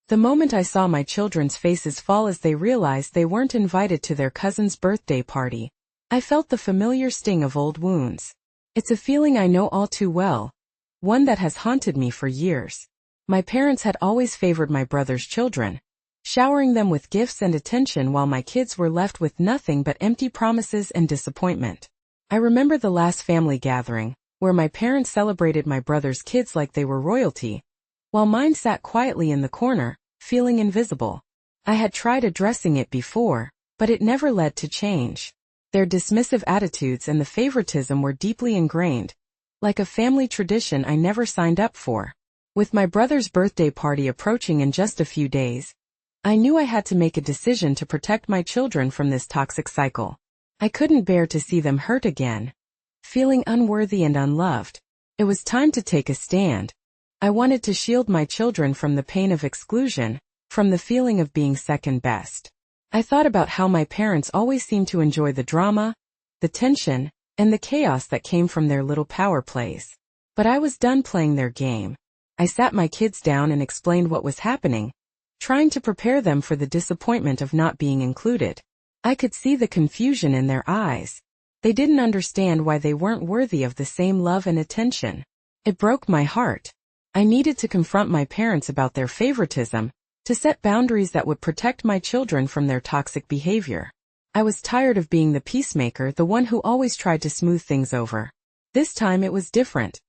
The moment I saw my children's faces fall as they realized they weren't invited to their cousin's birthday party, I felt the familiar sting of old wounds. It's a feeling I know all too well, one that has haunted me for years. My parents had always favored my brother's children, showering them with gifts and attention while my kids were left with nothing but empty promises and disappointment. I remember the last family gathering, where my parents celebrated my brother's kids like they were royalty, while mine sat quietly in the corner, feeling invisible. I had tried addressing it before, but it never led to change. Their dismissive attitudes and the favoritism were deeply ingrained, like a family tradition I never signed up for. With my brother's birthday party approaching in just a few days, I knew I had to make a decision to protect my children from this toxic cycle. I couldn't bear to see them hurt again, feeling unworthy and unloved. It was time to take a stand. I wanted to shield my children from the pain of exclusion, from the feeling of being second best. I thought about how my parents always seemed to enjoy the drama, the tension, and the chaos that came from their little power plays. But I was done playing their game. I sat my kids down and explained what was happening, trying to prepare them for the disappointment of not being included. I could see the confusion in their eyes. They didn't understand why they weren't worthy of the same love and attention. It broke my heart. I needed to confront my parents about their favoritism, to set boundaries that would protect my children from their toxic behavior. I was tired of being the peacemaker, the one who always tried to smooth things over. This time it was different.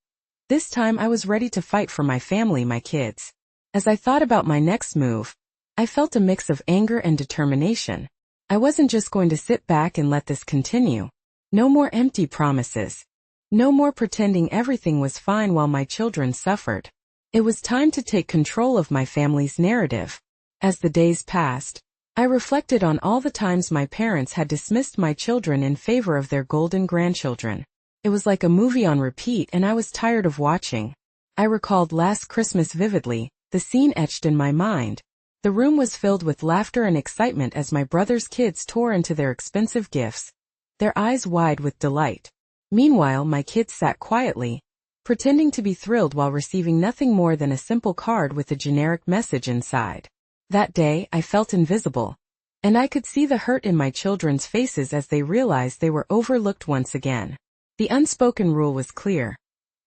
This time I was ready to fight for my family, my kids. As I thought about my next move, I felt a mix of anger and determination. I wasn't just going to sit back and let this continue. No more empty promises. No more pretending everything was fine while my children suffered. It was time to take control of my family's narrative. As the days passed, I reflected on all the times my parents had dismissed my children in favor of their golden grandchildren. It was like a movie on repeat, and I was tired of watching. I recalled last Christmas vividly, the scene etched in my mind. The room was filled with laughter and excitement as my brother's kids tore into their expensive gifts, their eyes wide with delight. Meanwhile, my kids sat quietly, pretending to be thrilled while receiving nothing more than a simple card with a generic message inside. That day, I felt invisible, and I could see the hurt in my children's faces as they realized they were overlooked once again. The unspoken rule was clear.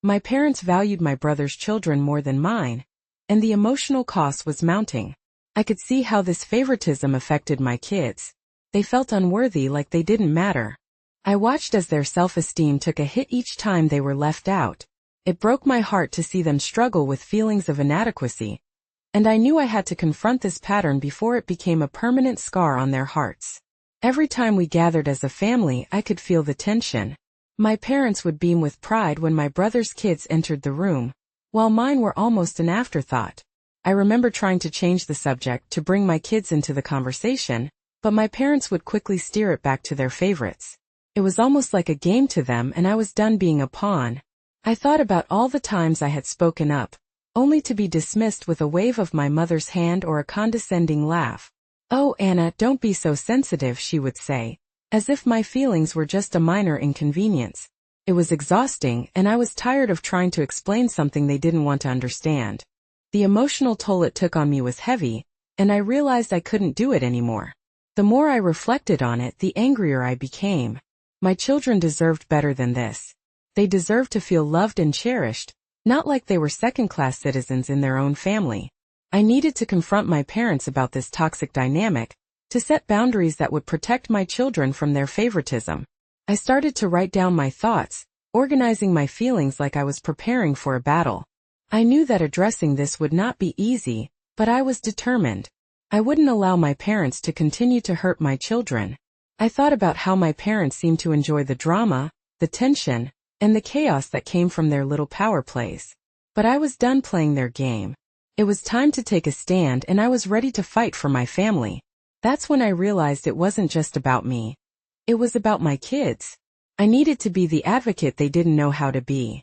My parents valued my brother's children more than mine, and the emotional cost was mounting. I could see how this favoritism affected my kids. They felt unworthy, like they didn't matter. I watched as their self-esteem took a hit each time they were left out. It broke my heart to see them struggle with feelings of inadequacy, and I knew I had to confront this pattern before it became a permanent scar on their hearts. Every time we gathered as a family, I could feel the tension. My parents would beam with pride when my brother's kids entered the room, while mine were almost an afterthought. I remember trying to change the subject to bring my kids into the conversation, but my parents would quickly steer it back to their favorites. It was almost like a game to them, and I was done being a pawn. I thought about all the times I had spoken up, only to be dismissed with a wave of my mother's hand or a condescending laugh. "Oh, Anna, don't be so sensitive," she would say, as if my feelings were just a minor inconvenience. It was exhausting, and I was tired of trying to explain something they didn't want to understand. The emotional toll it took on me was heavy, and I realized I couldn't do it anymore. The more I reflected on it, the angrier I became. My children deserved better than this. They deserved to feel loved and cherished, not like they were second-class citizens in their own family. I needed to confront my parents about this toxic dynamic, to set boundaries that would protect my children from their favoritism. I started to write down my thoughts, organizing my feelings like I was preparing for a battle. I knew that addressing this would not be easy, but I was determined. I wouldn't allow my parents to continue to hurt my children. I thought about how my parents seemed to enjoy the drama, the tension, and the chaos that came from their little power plays. But I was done playing their game. It was time to take a stand, and I was ready to fight for my family. That's when I realized it wasn't just about me. It was about my kids. I needed to be the advocate they didn't know how to be.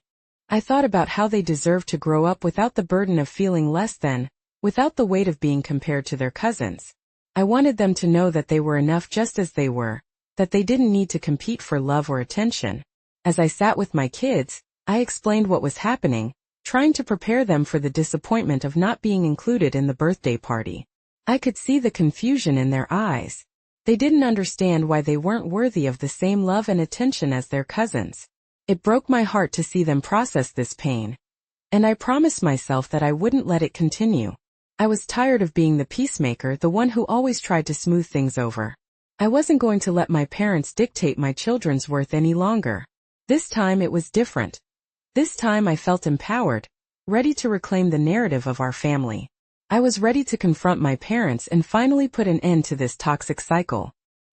I thought about how they deserved to grow up without the burden of feeling less than, without the weight of being compared to their cousins. I wanted them to know that they were enough just as they were, that they didn't need to compete for love or attention. As I sat with my kids, I explained what was happening, trying to prepare them for the disappointment of not being included in the birthday party. I could see the confusion in their eyes. They didn't understand why they weren't worthy of the same love and attention as their cousins. It broke my heart to see them process this pain. And I promised myself that I wouldn't let it continue. I was tired of being the peacemaker, the one who always tried to smooth things over. I wasn't going to let my parents dictate my children's worth any longer. This time it was different. This time I felt empowered, ready to reclaim the narrative of our family. I was ready to confront my parents and finally put an end to this toxic cycle.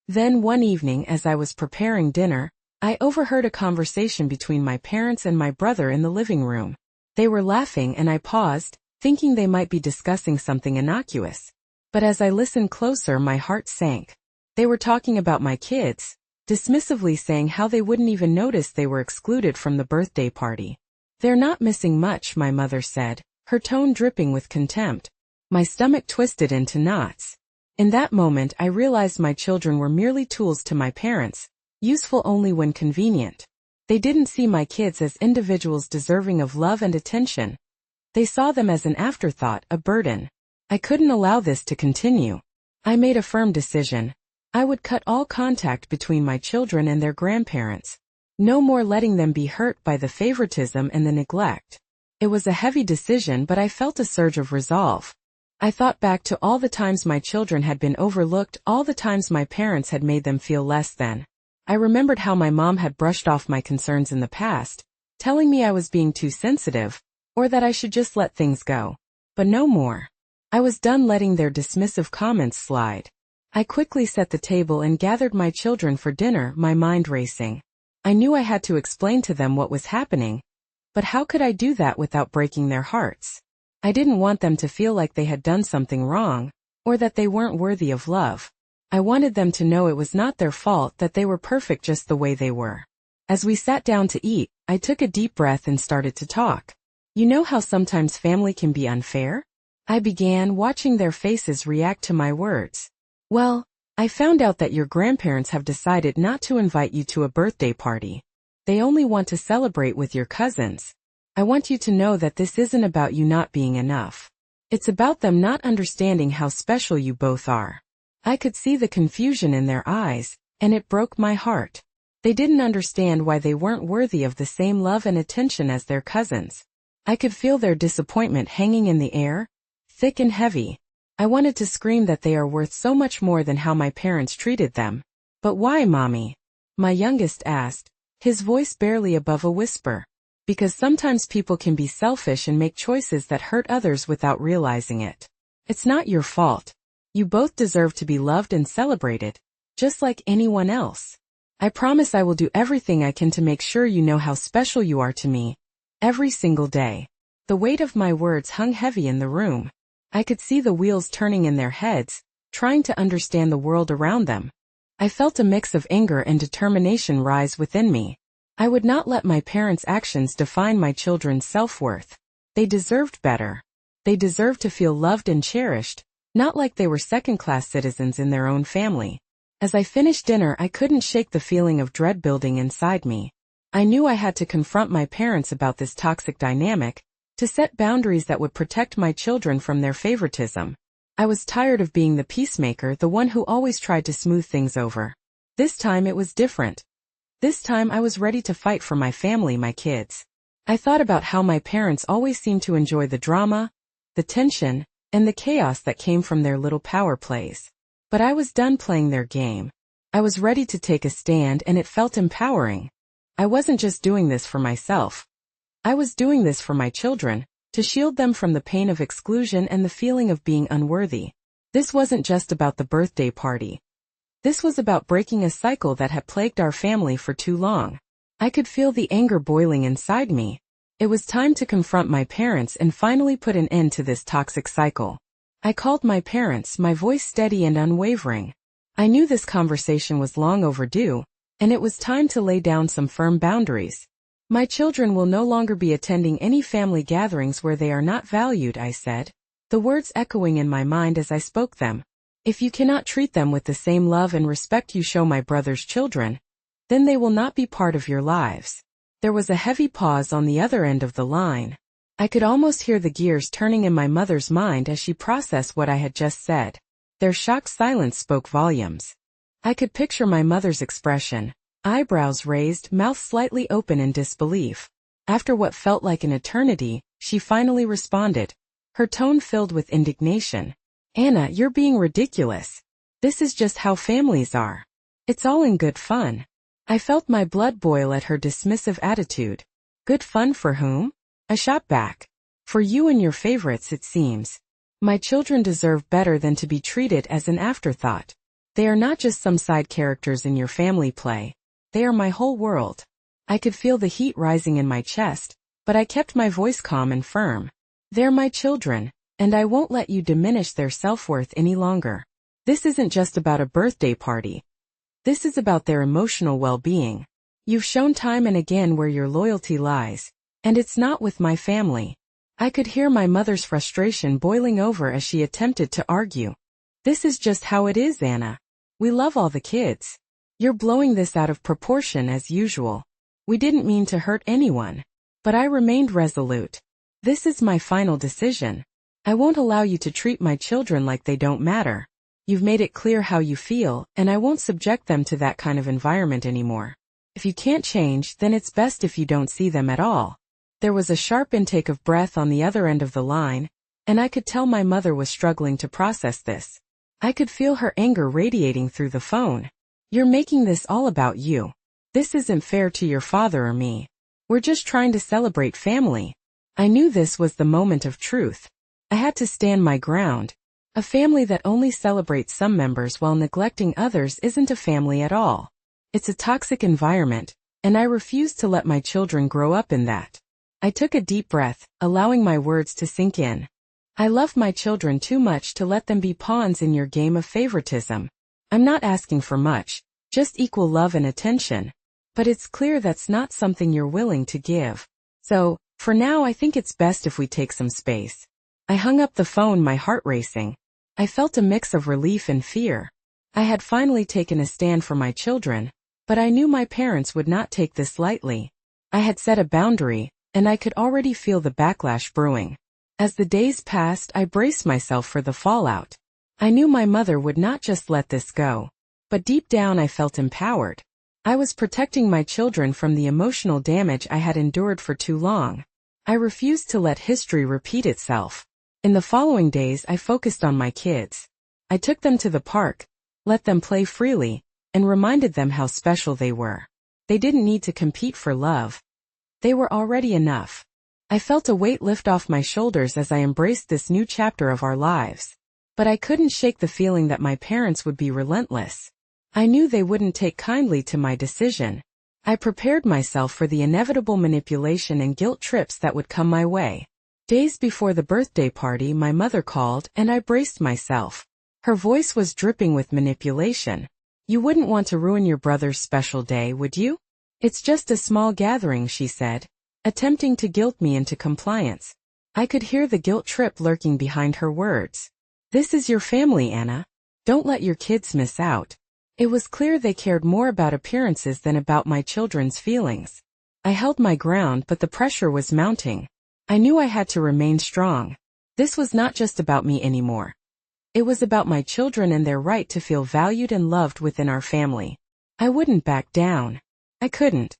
Then one evening, as I was preparing dinner, I overheard a conversation between my parents and my brother in the living room. They were laughing and I paused, thinking they might be discussing something innocuous. But as I listened closer, my heart sank. They were talking about my kids, dismissively saying how they wouldn't even notice they were excluded from the birthday party. "They're not missing much," my mother said, her tone dripping with contempt. My stomach twisted into knots. In that moment I realized my children were merely tools to my parents, useful only when convenient. They didn't see my kids as individuals deserving of love and attention. They saw them as an afterthought, a burden. I couldn't allow this to continue. I made a firm decision. I would cut all contact between my children and their grandparents. No more letting them be hurt by the favoritism and the neglect. It was a heavy decision, but I felt a surge of resolve. I thought back to all the times my children had been overlooked, all the times my parents had made them feel less than. I remembered how my mom had brushed off my concerns in the past, telling me I was being too sensitive, or that I should just let things go. But no more. I was done letting their dismissive comments slide. I quickly set the table and gathered my children for dinner, my mind racing. I knew I had to explain to them what was happening, but how could I do that without breaking their hearts? I didn't want them to feel like they had done something wrong, or that they weren't worthy of love. I wanted them to know it was not their fault, that they were perfect just the way they were. As we sat down to eat, I took a deep breath and started to talk. "You know how sometimes family can be unfair?" I began, watching their faces react to my words. "Well, I found out that your grandparents have decided not to invite you to a birthday party. They only want to celebrate with your cousins. I want you to know that this isn't about you not being enough. It's about them not understanding how special you both are." I could see the confusion in their eyes, and it broke my heart. They didn't understand why they weren't worthy of the same love and attention as their cousins. I could feel their disappointment hanging in the air, thick and heavy. I wanted to scream that they are worth so much more than how my parents treated them. "But why, Mommy?" my youngest asked, his voice barely above a whisper. "Because sometimes people can be selfish and make choices that hurt others without realizing it. It's not your fault. You both deserve to be loved and celebrated, just like anyone else. I promise I will do everything I can to make sure you know how special you are to me, every single day." The weight of my words hung heavy in the room. I could see the wheels turning in their heads, trying to understand the world around them. I felt a mix of anger and determination rise within me. I would not let my parents' actions define my children's self-worth. They deserved better. They deserved to feel loved and cherished, not like they were second-class citizens in their own family. As I finished dinner, I couldn't shake the feeling of dread building inside me. I knew I had to confront my parents about this toxic dynamic, to set boundaries that would protect my children from their favoritism. I was tired of being the peacemaker, the one who always tried to smooth things over. This time it was different. This time I was ready to fight for my family, my kids. I thought about how my parents always seemed to enjoy the drama, the tension, and the chaos that came from their little power plays. But I was done playing their game. I was ready to take a stand, and it felt empowering. I wasn't just doing this for myself. I was doing this for my children, to shield them from the pain of exclusion and the feeling of being unworthy. This wasn't just about the birthday party. This was about breaking a cycle that had plagued our family for too long. I could feel the anger boiling inside me. It was time to confront my parents and finally put an end to this toxic cycle. I called my parents, my voice steady and unwavering. I knew this conversation was long overdue, and it was time to lay down some firm boundaries. "My children will no longer be attending any family gatherings where they are not valued," I said, the words echoing in my mind as I spoke them. "If you cannot treat them with the same love and respect you show my brother's children, then they will not be part of your lives." There was a heavy pause on the other end of the line. I could almost hear the gears turning in my mother's mind as she processed what I had just said. Their shocked silence spoke volumes. I could picture my mother's expression, eyebrows raised, mouth slightly open in disbelief. After what felt like an eternity, she finally responded, her tone filled with indignation. Anna, you're being ridiculous. This is just how families are. It's all in good fun. I felt my blood boil at her dismissive attitude. Good fun for whom? I shot back. For you and your favorites, it seems. My children deserve better than to be treated as an afterthought. They are not just some side characters in your family play. They are my whole world. I could feel the heat rising in my chest, but I kept my voice calm and firm. They're my children, and I won't let you diminish their self-worth any longer. This isn't just about a birthday party. This is about their emotional well-being. You've shown time and again where your loyalty lies, and it's not with my family. I could hear my mother's frustration boiling over as she attempted to argue. This is just how it is, Anna. We love all the kids. You're blowing this out of proportion as usual. We didn't mean to hurt anyone. But I remained resolute. This is my final decision. I won't allow you to treat my children like they don't matter. You've made it clear how you feel, and I won't subject them to that kind of environment anymore. If you can't change, then it's best if you don't see them at all. There was a sharp intake of breath on the other end of the line, and I could tell my mother was struggling to process this. I could feel her anger radiating through the phone. You're making this all about you. This isn't fair to your father or me. We're just trying to celebrate family. I knew this was the moment of truth. I had to stand my ground. A family that only celebrates some members while neglecting others isn't a family at all. It's a toxic environment, and I refuse to let my children grow up in that. I took a deep breath, allowing my words to sink in. I love my children too much to let them be pawns in your game of favoritism. I'm not asking for much, just equal love and attention. But it's clear that's not something you're willing to give. So, for now I think it's best if we take some space. I hung up the phone, my heart racing. I felt a mix of relief and fear. I had finally taken a stand for my children, but I knew my parents would not take this lightly. I had set a boundary, and I could already feel the backlash brewing. As the days passed, I braced myself for the fallout. I knew my mother would not just let this go. But deep down I felt empowered. I was protecting my children from the emotional damage I had endured for too long. I refused to let history repeat itself. In the following days I focused on my kids. I took them to the park, let them play freely, and reminded them how special they were. They didn't need to compete for love. They were already enough. I felt a weight lift off my shoulders as I embraced this new chapter of our lives. But I couldn't shake the feeling that my parents would be relentless. I knew they wouldn't take kindly to my decision. I prepared myself for the inevitable manipulation and guilt trips that would come my way. Days before the birthday party, my mother called, and I braced myself. Her voice was dripping with manipulation. You wouldn't want to ruin your brother's special day, would you? It's just a small gathering, she said, attempting to guilt me into compliance. I could hear the guilt trip lurking behind her words. This is your family, Anna. Don't let your kids miss out. It was clear they cared more about appearances than about my children's feelings. I held my ground, but the pressure was mounting. I knew I had to remain strong. This was not just about me anymore. It was about my children and their right to feel valued and loved within our family. I wouldn't back down. I couldn't.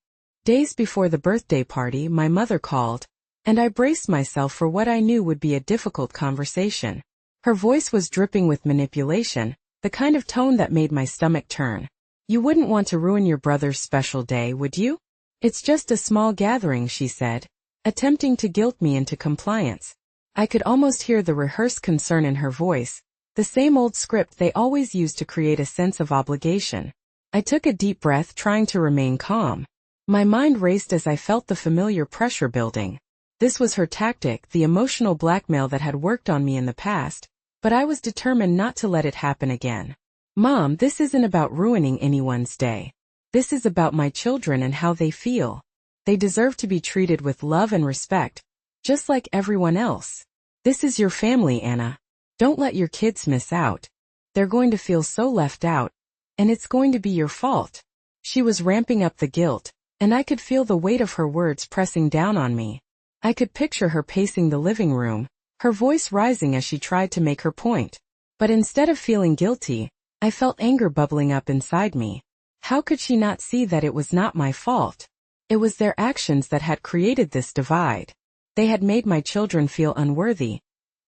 Days before the birthday party, my mother called, and I braced myself for what I knew would be a difficult conversation. Her voice was dripping with manipulation, the kind of tone that made my stomach turn. You wouldn't want to ruin your brother's special day, would you? It's just a small gathering, she said, attempting to guilt me into compliance. I could almost hear the rehearsed concern in her voice, the same old script they always used to create a sense of obligation. I took a deep breath, trying to remain calm. My mind raced as I felt the familiar pressure building. This was her tactic, the emotional blackmail that had worked on me in the past, but I was determined not to let it happen again. Mom, this isn't about ruining anyone's day. This is about my children and how they feel. They deserve to be treated with love and respect, just like everyone else. This is your family, Anna. Don't let your kids miss out. They're going to feel so left out, and it's going to be your fault. She was ramping up the guilt, and I could feel the weight of her words pressing down on me. I could picture her pacing the living room, her voice rising as she tried to make her point. But instead of feeling guilty, I felt anger bubbling up inside me. How could she not see that it was not my fault? It was their actions that had created this divide. They had made my children feel unworthy,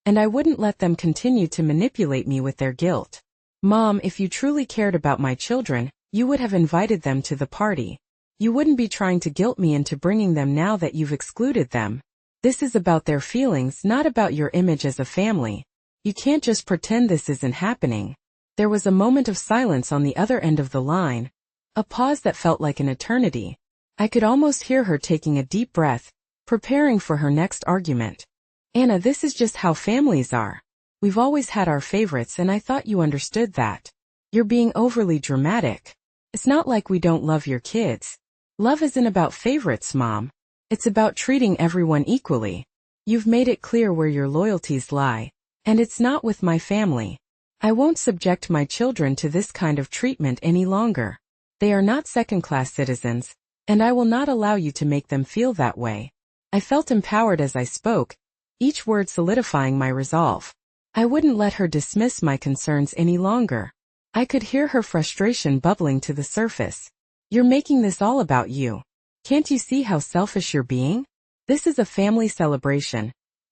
and I wouldn't let them continue to manipulate me with their guilt. Mom, if you truly cared about my children, you would have invited them to the party. You wouldn't be trying to guilt me into bringing them now that you've excluded them. This is about their feelings, not about your image as a family. You can't just pretend this isn't happening. There was a moment of silence on the other end of the line, a pause that felt like an eternity. I could almost hear her taking a deep breath, preparing for her next argument. Anna, this is just how families are. We've always had our favorites, and I thought you understood that. You're being overly dramatic. It's not like we don't love your kids. Love isn't about favorites, Mom. It's about treating everyone equally. You've made it clear where your loyalties lie, and it's not with my family. I won't subject my children to this kind of treatment any longer. They are not second-class citizens, and I will not allow you to make them feel that way. I felt empowered as I spoke, each word solidifying my resolve. I wouldn't let her dismiss my concerns any longer. I could hear her frustration bubbling to the surface. You're making this all about you. Can't you see how selfish you're being? This is a family celebration,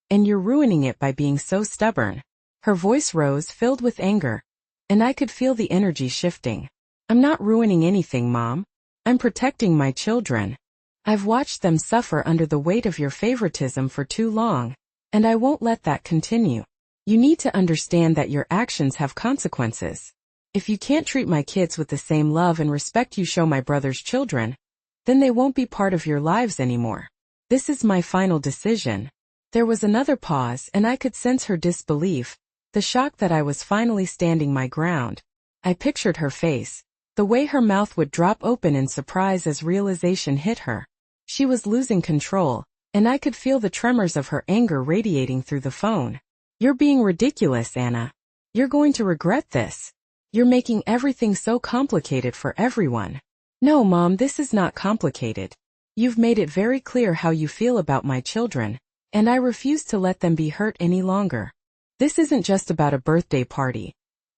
and you're ruining it by being so stubborn. Her voice rose, filled with anger, and I could feel the energy shifting. I'm not ruining anything, Mom. I'm protecting my children. I've watched them suffer under the weight of your favoritism for too long, and I won't let that continue. You need to understand that your actions have consequences. If you can't treat my kids with the same love and respect you show my brother's children, then they won't be part of your lives anymore. This is my final decision. There was another pause, and I could sense her disbelief, the shock that I was finally standing my ground. I pictured her face, the way her mouth would drop open in surprise as realization hit her. She was losing control, and I could feel the tremors of her anger radiating through the phone. You're being ridiculous, Anna. You're going to regret this. You're making everything so complicated for everyone. No, Mom, this is not complicated. You've made it very clear how you feel about my children, and I refuse to let them be hurt any longer. This isn't just about a birthday party.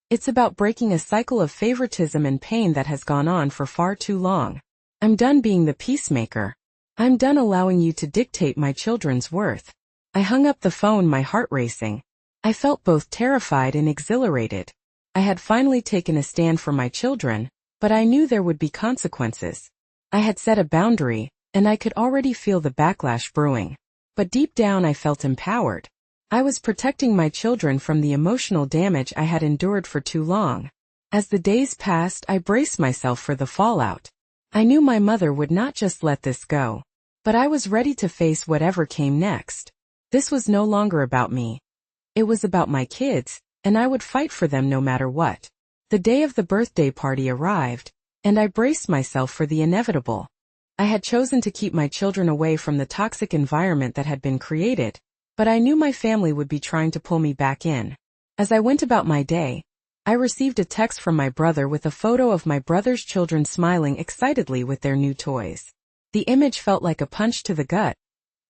It's about breaking a cycle of favoritism and pain that has gone on for far too long. I'm done being the peacemaker. I'm done allowing you to dictate my children's worth. I hung up the phone, my heart racing. I felt both terrified and exhilarated. I had finally taken a stand for my children, but I knew there would be consequences. I had set a boundary, and I could already feel the backlash brewing. But deep down I felt empowered. I was protecting my children from the emotional damage I had endured for too long. As the days passed, I braced myself for the fallout. I knew my mother would not just let this go, but I was ready to face whatever came next. This was no longer about me. It was about my kids, and I would fight for them no matter what. The day of the birthday party arrived, and I braced myself for the inevitable. I had chosen to keep my children away from the toxic environment that had been created, but I knew my family would be trying to pull me back in. As I went about my day, I received a text from my brother with a photo of my brother's children smiling excitedly with their new toys. The image felt like a punch to the gut,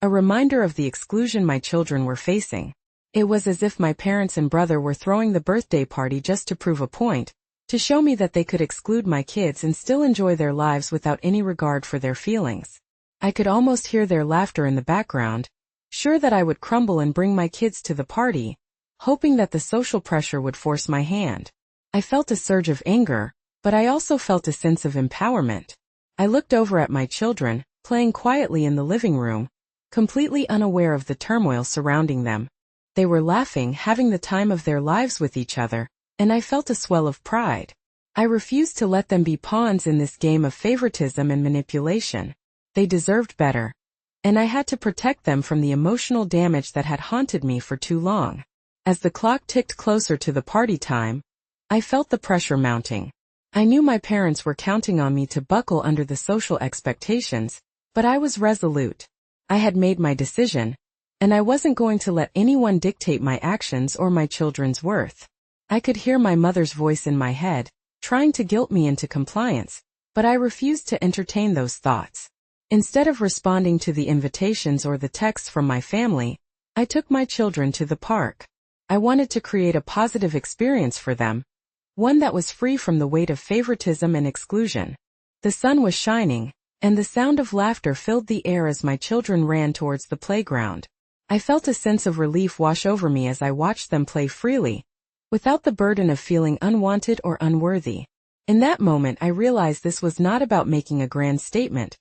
a reminder of the exclusion my children were facing. It was as if my parents and brother were throwing the birthday party just to prove a point, to show me that they could exclude my kids and still enjoy their lives without any regard for their feelings. I could almost hear their laughter in the background, sure that I would crumble and bring my kids to the party, hoping that the social pressure would force my hand. I felt a surge of anger, but I also felt a sense of empowerment. I looked over at my children, playing quietly in the living room, completely unaware of the turmoil surrounding them. They were laughing, having the time of their lives with each other, and I felt a swell of pride. I refused to let them be pawns in this game of favoritism and manipulation. They deserved better, and I had to protect them from the emotional damage that had haunted me for too long. As the clock ticked closer to the party time, I felt the pressure mounting. I knew my parents were counting on me to buckle under the social expectations, but I was resolute. I had made my decision, and I wasn't going to let anyone dictate my actions or my children's worth. I could hear my mother's voice in my head, trying to guilt me into compliance, but I refused to entertain those thoughts. Instead of responding to the invitations or the texts from my family, I took my children to the park. I wanted to create a positive experience for them, one that was free from the weight of favoritism and exclusion. The sun was shining, and the sound of laughter filled the air as my children ran towards the playground. I felt a sense of relief wash over me as I watched them play freely, without the burden of feeling unwanted or unworthy. In that moment I realized this was not about making a grand statement.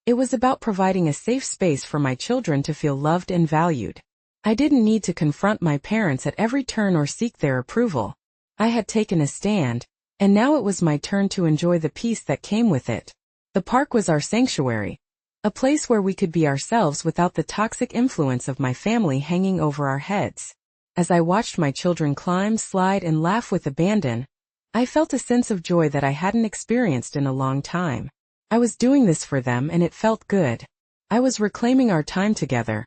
It was about providing a safe space for my children to feel loved and valued. I didn't need to confront my parents at every turn or seek their approval. I had taken a stand, and now it was my turn to enjoy the peace that came with it. The park was our sanctuary, a place where we could be ourselves without the toxic influence of my family hanging over our heads. As I watched my children climb, slide, and laugh with abandon, I felt a sense of joy that I hadn't experienced in a long time. I was doing this for them and it felt good. I was reclaiming our time together,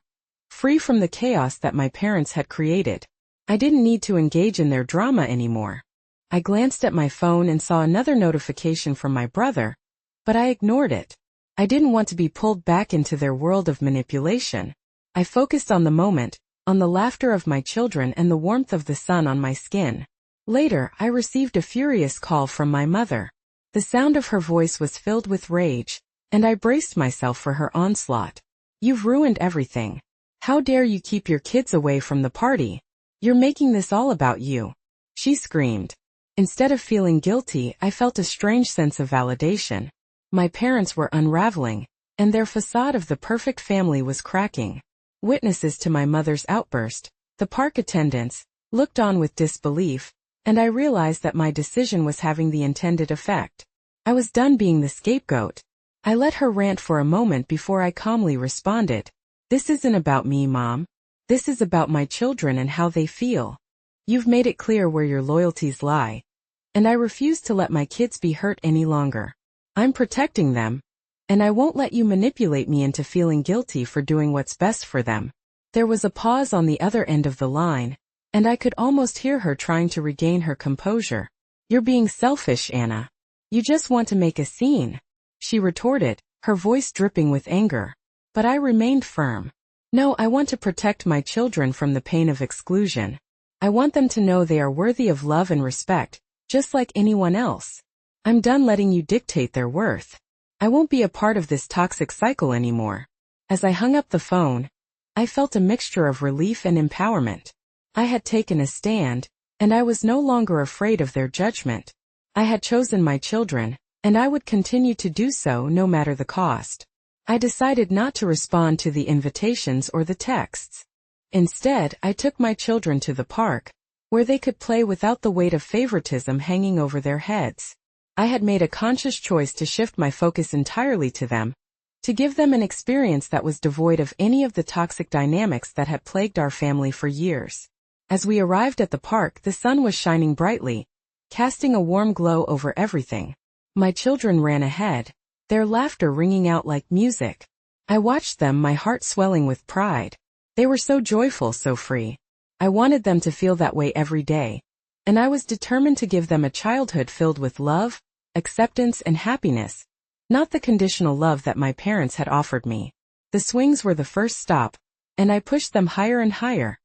free from the chaos that my parents had created. I didn't need to engage in their drama anymore. I glanced at my phone and saw another notification from my brother, but I ignored it. I didn't want to be pulled back into their world of manipulation. I focused on the moment, on the laughter of my children and the warmth of the sun on my skin. Later, I received a furious call from my mother. The sound of her voice was filled with rage, and I braced myself for her onslaught. "You've ruined everything. How dare you keep your kids away from the party? You're making this all about you," she screamed. Instead of feeling guilty, I felt a strange sense of validation. My parents were unraveling, and their facade of the perfect family was cracking. Witnesses to my mother's outburst, the park attendants, looked on with disbelief, and I realized that my decision was having the intended effect. I was done being the scapegoat. I let her rant for a moment before I calmly responded. "This isn't about me, Mom. This is about my children and how they feel. You've made it clear where your loyalties lie, and I refuse to let my kids be hurt any longer. I'm protecting them, and I won't let you manipulate me into feeling guilty for doing what's best for them." There was a pause on the other end of the line, and I could almost hear her trying to regain her composure. "You're being selfish, Anna. You just want to make a scene," she retorted, her voice dripping with anger. But I remained firm. "No, I want to protect my children from the pain of exclusion. I want them to know they are worthy of love and respect, just like anyone else. I'm done letting you dictate their worth. I won't be a part of this toxic cycle anymore." As I hung up the phone, I felt a mixture of relief and empowerment. I had taken a stand, and I was no longer afraid of their judgment. I had chosen my children, and I would continue to do so no matter the cost. I decided not to respond to the invitations or the texts. Instead, I took my children to the park, where they could play without the weight of favoritism hanging over their heads. I had made a conscious choice to shift my focus entirely to them, to give them an experience that was devoid of any of the toxic dynamics that had plagued our family for years. As we arrived at the park, the sun was shining brightly, casting a warm glow over everything. My children ran ahead, their laughter ringing out like music. I watched them, my heart swelling with pride. They were so joyful, so free. I wanted them to feel that way every day, and I was determined to give them a childhood filled with love, acceptance, and happiness, not the conditional love that my parents had offered me. The swings were the first stop, and I pushed them higher and higher,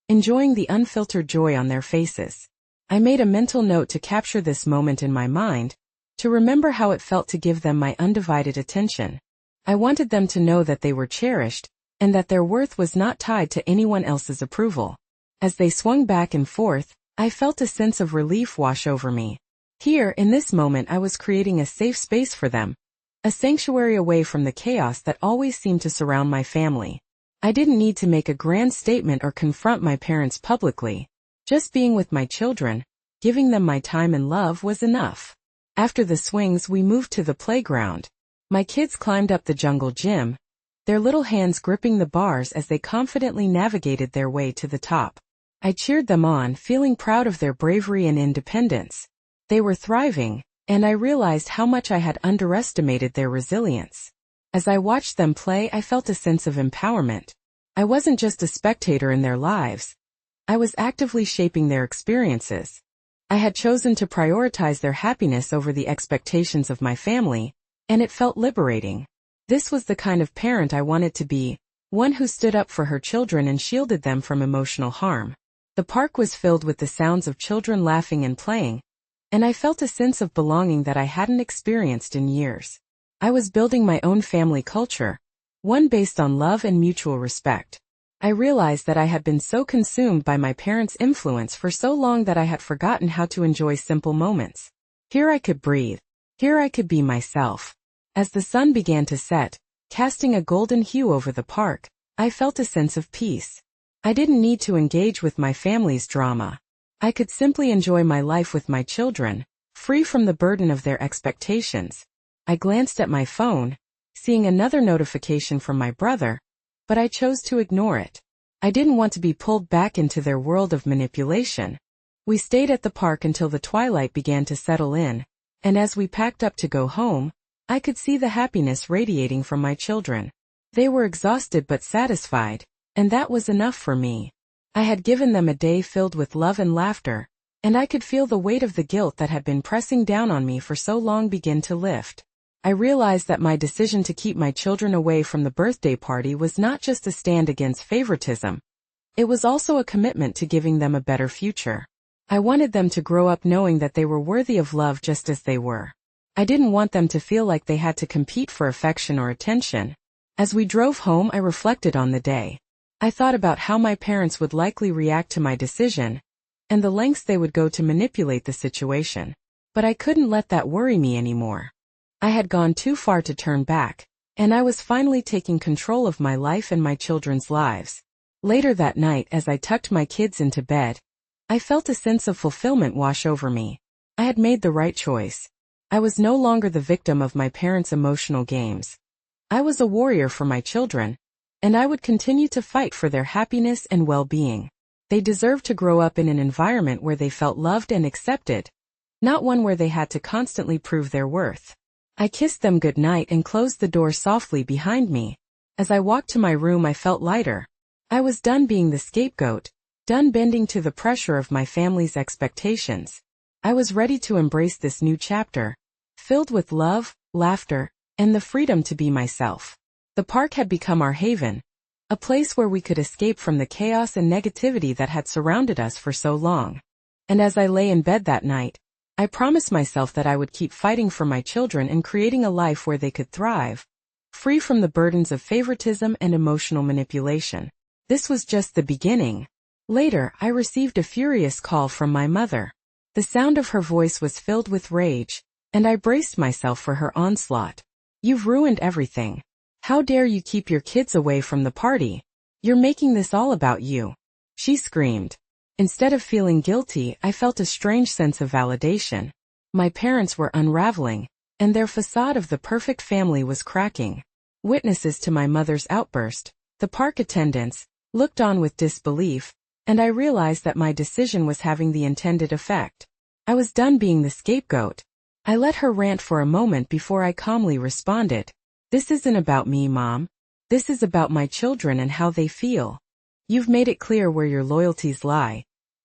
enjoying the unfiltered joy on their faces. I made a mental note to capture this moment in my mind, to remember how it felt to give them my undivided attention. I wanted them to know that they were cherished, and that their worth was not tied to anyone else's approval. As they swung back and forth, I felt a sense of relief wash over me. Here, in this moment, I was creating a safe space for them, a sanctuary away from the chaos that always seemed to surround my family. I didn't need to make a grand statement or confront my parents publicly. Just being with my children, giving them my time and love was enough. After the swings, we moved to the playground. My kids climbed up the jungle gym, their little hands gripping the bars as they confidently navigated their way to the top. I cheered them on, feeling proud of their bravery and independence. They were thriving, and I realized how much I had underestimated their resilience. As I watched them play, I felt a sense of empowerment. I wasn't just a spectator in their lives. I was actively shaping their experiences. I had chosen to prioritize their happiness over the expectations of my family, and it felt liberating. This was the kind of parent I wanted to be, one who stood up for her children and shielded them from emotional harm. The park was filled with the sounds of children laughing and playing, and I felt a sense of belonging that I hadn't experienced in years. I was building my own family culture, one based on love and mutual respect. I realized that I had been so consumed by my parents' influence for so long that I had forgotten how to enjoy simple moments. Here I could breathe. Here I could be myself. As the sun began to set, casting a golden hue over the park, I felt a sense of peace. I didn't need to engage with my family's drama. I could simply enjoy my life with my children, free from the burden of their expectations. I glanced at my phone, seeing another notification from my brother, but I chose to ignore it. I didn't want to be pulled back into their world of manipulation. We stayed at the park until the twilight began to settle in, and as we packed up to go home, I could see the happiness radiating from my children. They were exhausted but satisfied, and that was enough for me. I had given them a day filled with love and laughter, and I could feel the weight of the guilt that had been pressing down on me for so long begin to lift. I realized that my decision to keep my children away from the birthday party was not just a stand against favoritism. It was also a commitment to giving them a better future. I wanted them to grow up knowing that they were worthy of love just as they were. I didn't want them to feel like they had to compete for affection or attention. As we drove home, I reflected on the day. I thought about how my parents would likely react to my decision, and the lengths they would go to manipulate the situation. But I couldn't let that worry me anymore. I had gone too far to turn back, and I was finally taking control of my life and my children's lives. Later that night, as I tucked my kids into bed, I felt a sense of fulfillment wash over me. I had made the right choice. I was no longer the victim of my parents' emotional games. I was a warrior for my children, and I would continue to fight for their happiness and well-being. They deserved to grow up in an environment where they felt loved and accepted, not one where they had to constantly prove their worth. I kissed them goodnight and closed the door softly behind me. As I walked to my room, I felt lighter. I was done being the scapegoat, done bending to the pressure of my family's expectations. I was ready to embrace this new chapter, filled with love, laughter, and the freedom to be myself. The park had become our haven, a place where we could escape from the chaos and negativity that had surrounded us for so long. And as I lay in bed that night, I promised myself that I would keep fighting for my children and creating a life where they could thrive, free from the burdens of favoritism and emotional manipulation. This was just the beginning. Later, I received a furious call from my mother. The sound of her voice was filled with rage, and I braced myself for her onslaught. "You've ruined everything. How dare you keep your kids away from the party? You're making this all about you," she screamed. Instead of feeling guilty, I felt a strange sense of validation. My parents were unraveling, and their facade of the perfect family was cracking. Witnesses to my mother's outburst, the park attendants, looked on with disbelief, and I realized that my decision was having the intended effect. I was done being the scapegoat. I let her rant for a moment before I calmly responded. "This isn't about me, Mom. This is about my children and how they feel. You've made it clear where your loyalties lie,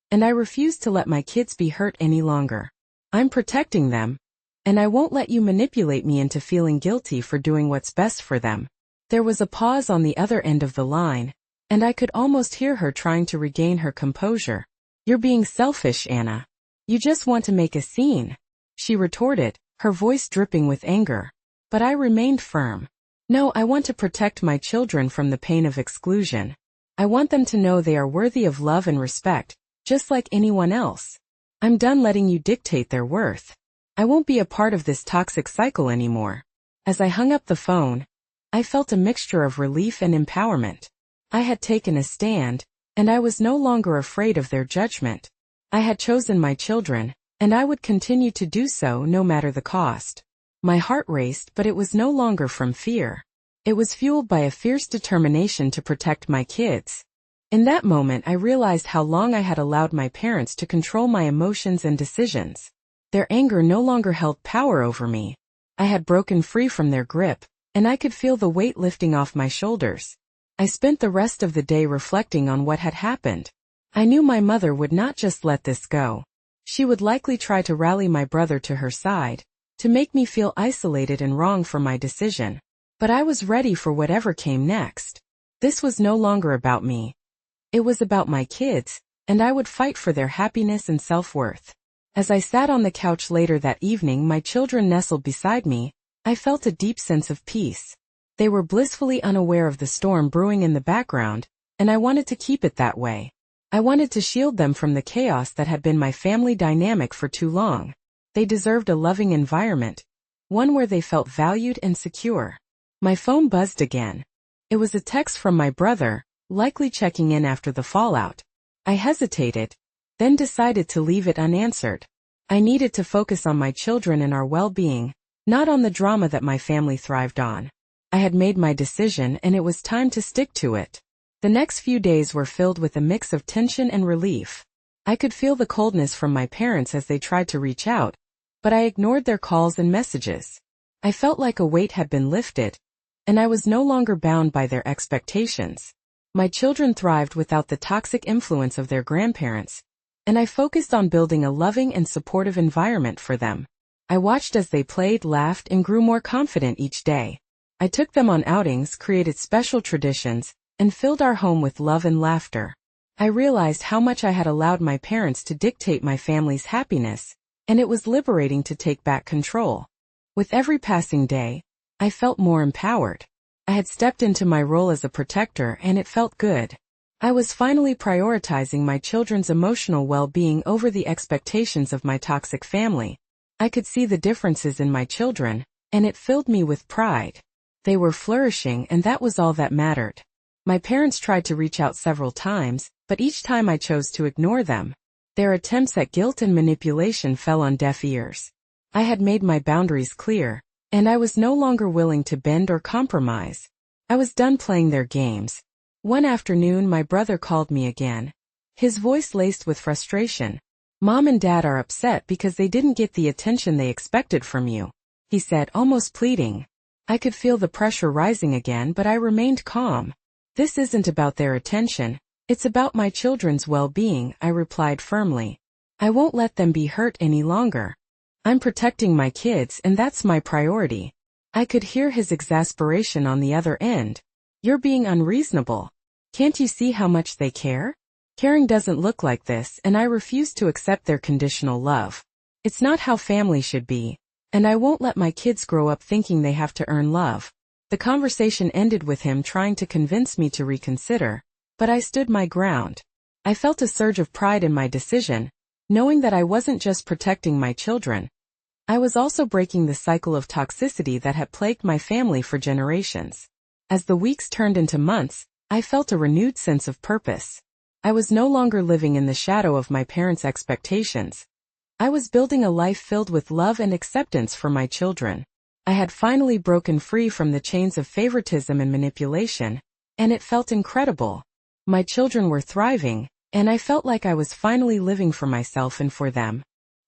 and I refuse to let my kids be hurt any longer. I'm protecting them, and I won't let you manipulate me into feeling guilty for doing what's best for them." There was a pause on the other end of the line, and I could almost hear her trying to regain her composure. "You're being selfish, Anna. You just want to make a scene," she retorted, her voice dripping with anger. But I remained firm. "No, I want to protect my children from the pain of exclusion. I want them to know they are worthy of love and respect, just like anyone else. I'm done letting you dictate their worth. I won't be a part of this toxic cycle anymore." As I hung up the phone, I felt a mixture of relief and empowerment. I had taken a stand, and I was no longer afraid of their judgment. I had chosen my children, and I would continue to do so no matter the cost. My heart raced, but it was no longer from fear. It was fueled by a fierce determination to protect my kids. In that moment, I realized how long I had allowed my parents to control my emotions and decisions. Their anger no longer held power over me. I had broken free from their grip, and I could feel the weight lifting off my shoulders. I spent the rest of the day reflecting on what had happened. I knew my mother would not just let this go. She would likely try to rally my brother to her side, to make me feel isolated and wrong for my decision. But I was ready for whatever came next. This was no longer about me. It was about my kids, and I would fight for their happiness and self-worth. As I sat on the couch later that evening, my children nestled beside me, I felt a deep sense of peace. They were blissfully unaware of the storm brewing in the background, and I wanted to keep it that way. I wanted to shield them from the chaos that had been my family dynamic for too long. They deserved a loving environment, one where they felt valued and secure. My phone buzzed again. It was a text from my brother, likely checking in after the fallout. I hesitated, then decided to leave it unanswered. I needed to focus on my children and our well-being, not on the drama that my family thrived on. I had made my decision and it was time to stick to it. The next few days were filled with a mix of tension and relief. I could feel the coldness from my parents as they tried to reach out, but I ignored their calls and messages. I felt like a weight had been lifted, and I was no longer bound by their expectations. My children thrived without the toxic influence of their grandparents, and I focused on building a loving and supportive environment for them. I watched as they played, laughed, and grew more confident each day. I took them on outings, created special traditions, and filled our home with love and laughter. I realized how much I had allowed my parents to dictate my family's happiness, and it was liberating to take back control. With every passing day, I felt more empowered. I had stepped into my role as a protector and it felt good. I was finally prioritizing my children's emotional well-being over the expectations of my toxic family. I could see the differences in my children, and it filled me with pride. They were flourishing and that was all that mattered. My parents tried to reach out several times, but each time I chose to ignore them. Their attempts at guilt and manipulation fell on deaf ears. I had made my boundaries clear, and I was no longer willing to bend or compromise. I was done playing their games. One afternoon my brother called me again. His voice laced with frustration. "Mom and Dad are upset because they didn't get the attention they expected from you," he said, almost pleading. I could feel the pressure rising again, but I remained calm. "This isn't about their attention. It's about my children's well-being," I replied firmly. "I won't let them be hurt any longer. I'm protecting my kids and that's my priority." I could hear his exasperation on the other end. "You're being unreasonable. Can't you see how much they care? Caring doesn't look like this, and I refuse to accept their conditional love. It's not how family should be, and I won't let my kids grow up thinking they have to earn love." The conversation ended with him trying to convince me to reconsider, but I stood my ground. I felt a surge of pride in my decision, knowing that I wasn't just protecting my children. I was also breaking the cycle of toxicity that had plagued my family for generations. As the weeks turned into months, I felt a renewed sense of purpose. I was no longer living in the shadow of my parents' expectations. I was building a life filled with love and acceptance for my children. I had finally broken free from the chains of favoritism and manipulation, and it felt incredible. My children were thriving, and I felt like I was finally living for myself and for them.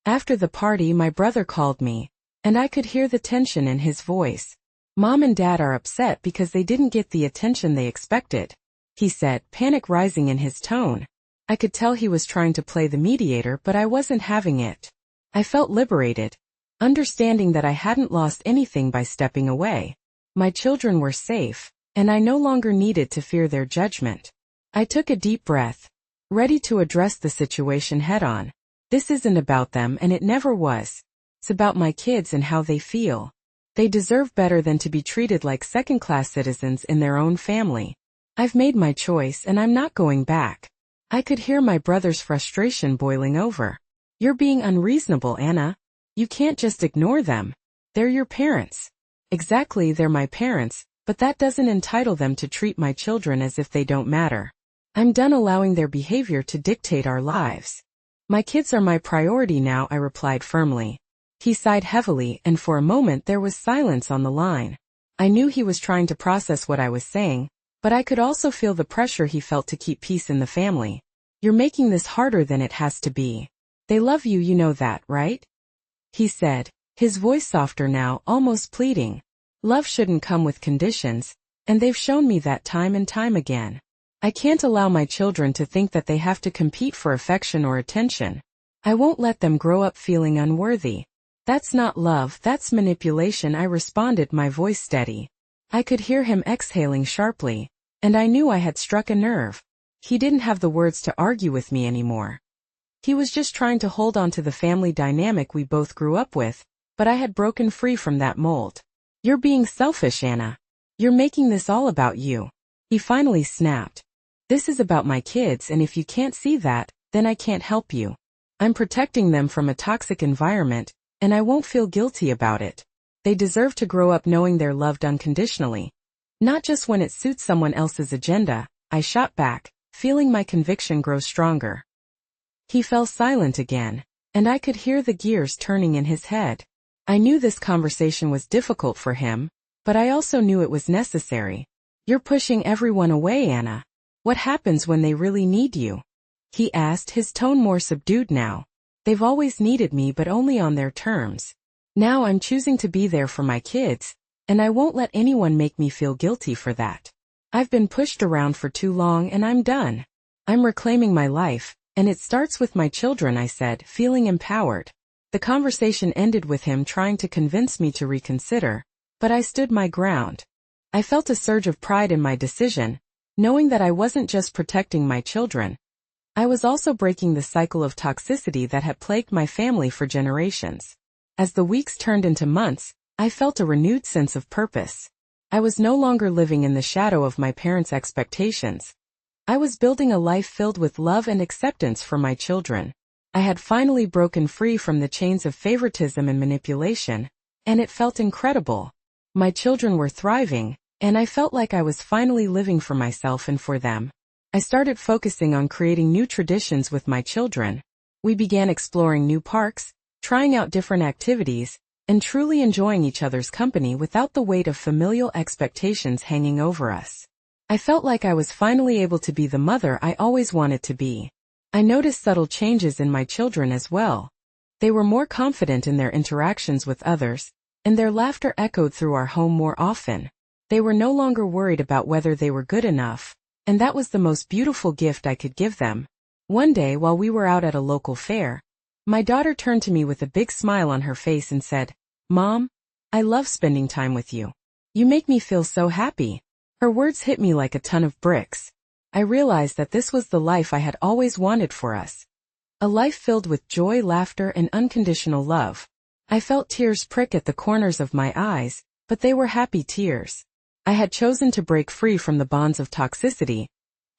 After the party, my brother called me, and I could hear the tension in his voice. "Mom and Dad are upset because they didn't get the attention they expected," he said, panic rising in his tone. I could tell he was trying to play the mediator, but I wasn't having it. I felt liberated, understanding that I hadn't lost anything by stepping away. My children were safe, and I no longer needed to fear their judgment. I took a deep breath, ready to address the situation head-on. This isn't about them, and it never was. It's about my kids and how they feel. They deserve better than to be treated like second-class citizens in their own family. I've made my choice and I'm not going back. I could hear my brother's frustration boiling over. "You're being unreasonable, Anna. You can't just ignore them. They're your parents." "Exactly, they're my parents, but that doesn't entitle them to treat my children as if they don't matter. I'm done allowing their behavior to dictate our lives. My kids are my priority now," I replied firmly. He sighed heavily, and for a moment there was silence on the line. I knew he was trying to process what I was saying, but I could also feel the pressure he felt to keep peace in the family. "You're making this harder than it has to be. They love you, you know that, right?" he said, his voice softer now, almost pleading. "Love shouldn't come with conditions, and they've shown me that time and time again. I can't allow my children to think that they have to compete for affection or attention. I won't let them grow up feeling unworthy. That's not love, that's manipulation," I responded, my voice steady. I could hear him exhaling sharply, and I knew I had struck a nerve. He didn't have the words to argue with me anymore. He was just trying to hold on to the family dynamic we both grew up with, but I had broken free from that mold. "You're being selfish, Anna. You're making this all about you," he finally snapped. "This is about my kids, and if you can't see that, then I can't help you. I'm protecting them from a toxic environment, and I won't feel guilty about it. They deserve to grow up knowing they're loved unconditionally. Not just when it suits someone else's agenda," I shot back, feeling my conviction grow stronger. He fell silent again, and I could hear the gears turning in his head. I knew this conversation was difficult for him, but I also knew it was necessary. "You're pushing everyone away, Anna. What happens when they really need you?" he asked, his tone more subdued now. "They've always needed me, but only on their terms. Now I'm choosing to be there for my kids, and I won't let anyone make me feel guilty for that. I've been pushed around for too long and I'm done. I'm reclaiming my life, and it starts with my children," I said, feeling empowered. The conversation ended with him trying to convince me to reconsider, but I stood my ground. I felt a surge of pride in my decision, knowing that I wasn't just protecting my children. I was also breaking the cycle of toxicity that had plagued my family for generations. As the weeks turned into months, I felt a renewed sense of purpose. I was no longer living in the shadow of my parents' expectations. I was building a life filled with love and acceptance for my children. I had finally broken free from the chains of favoritism and manipulation, and it felt incredible. My children were thriving, and I felt like I was finally living for myself and for them. I started focusing on creating new traditions with my children. We began exploring new parks, trying out different activities, and truly enjoying each other's company without the weight of familial expectations hanging over us. I felt like I was finally able to be the mother I always wanted to be. I noticed subtle changes in my children as well. They were more confident in their interactions with others, and their laughter echoed through our home more often. They were no longer worried about whether they were good enough, and that was the most beautiful gift I could give them. One day while we were out at a local fair, my daughter turned to me with a big smile on her face and said, "Mom, I love spending time with you. You make me feel so happy." Her words hit me like a ton of bricks. I realized that this was the life I had always wanted for us. A life filled with joy, laughter, and unconditional love. I felt tears prick at the corners of my eyes, but they were happy tears. I had chosen to break free from the bonds of toxicity,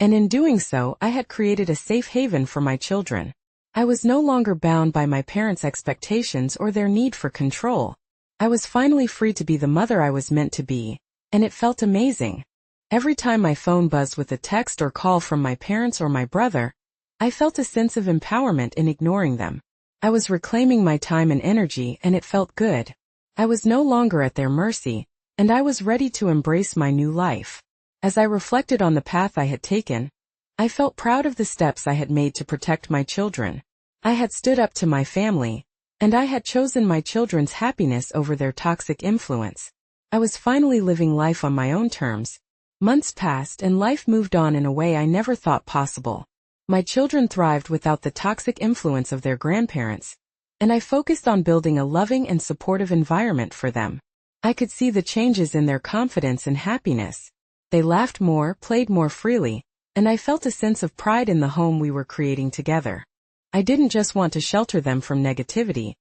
and in doing so, I had created a safe haven for my children. I was no longer bound by my parents' expectations or their need for control. I was finally free to be the mother I was meant to be, and it felt amazing. Every time my phone buzzed with a text or call from my parents or my brother, I felt a sense of empowerment in ignoring them. I was reclaiming my time and energy, and it felt good. I was no longer at their mercy, and I was ready to embrace my new life. As I reflected on the path I had taken, I felt proud of the steps I had made to protect my children. I had stood up to my family, and I had chosen my children's happiness over their toxic influence. I was finally living life on my own terms. Months passed and life moved on in a way I never thought possible. My children thrived without the toxic influence of their grandparents, and I focused on building a loving and supportive environment for them. I could see the changes in their confidence and happiness. They laughed more, played more freely, and I felt a sense of pride in the home we were creating together. I didn't just want to shelter them from negativity.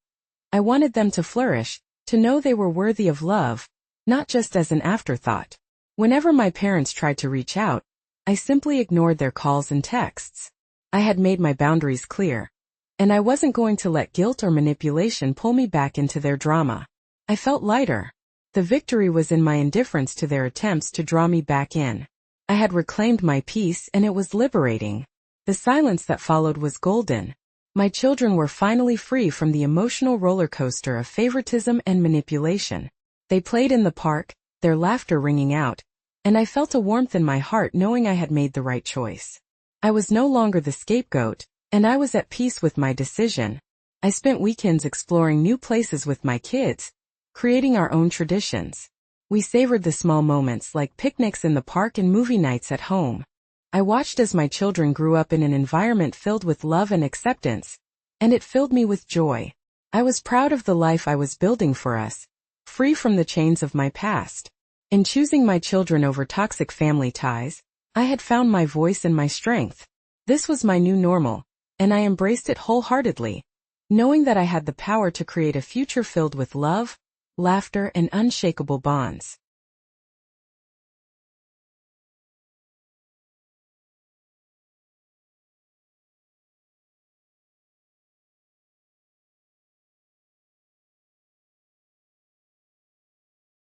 I wanted them to flourish, to know they were worthy of love, not just as an afterthought. Whenever my parents tried to reach out, I simply ignored their calls and texts. I had made my boundaries clear, and I wasn't going to let guilt or manipulation pull me back into their drama. I felt lighter. The victory was in my indifference to their attempts to draw me back in. I had reclaimed my peace, and it was liberating. The silence that followed was golden. My children were finally free from the emotional roller coaster of favoritism and manipulation. They played in the park, their laughter ringing out, and I felt a warmth in my heart knowing I had made the right choice. I was no longer the scapegoat, and I was at peace with my decision. I spent weekends exploring new places with my kids, creating our own traditions. We savored the small moments like picnics in the park and movie nights at home. I watched as my children grew up in an environment filled with love and acceptance, and it filled me with joy. I was proud of the life I was building for us, free from the chains of my past. In choosing my children over toxic family ties, I had found my voice and my strength. This was my new normal, and I embraced it wholeheartedly, knowing that I had the power to create a future filled with love, laughter, and unshakable bonds.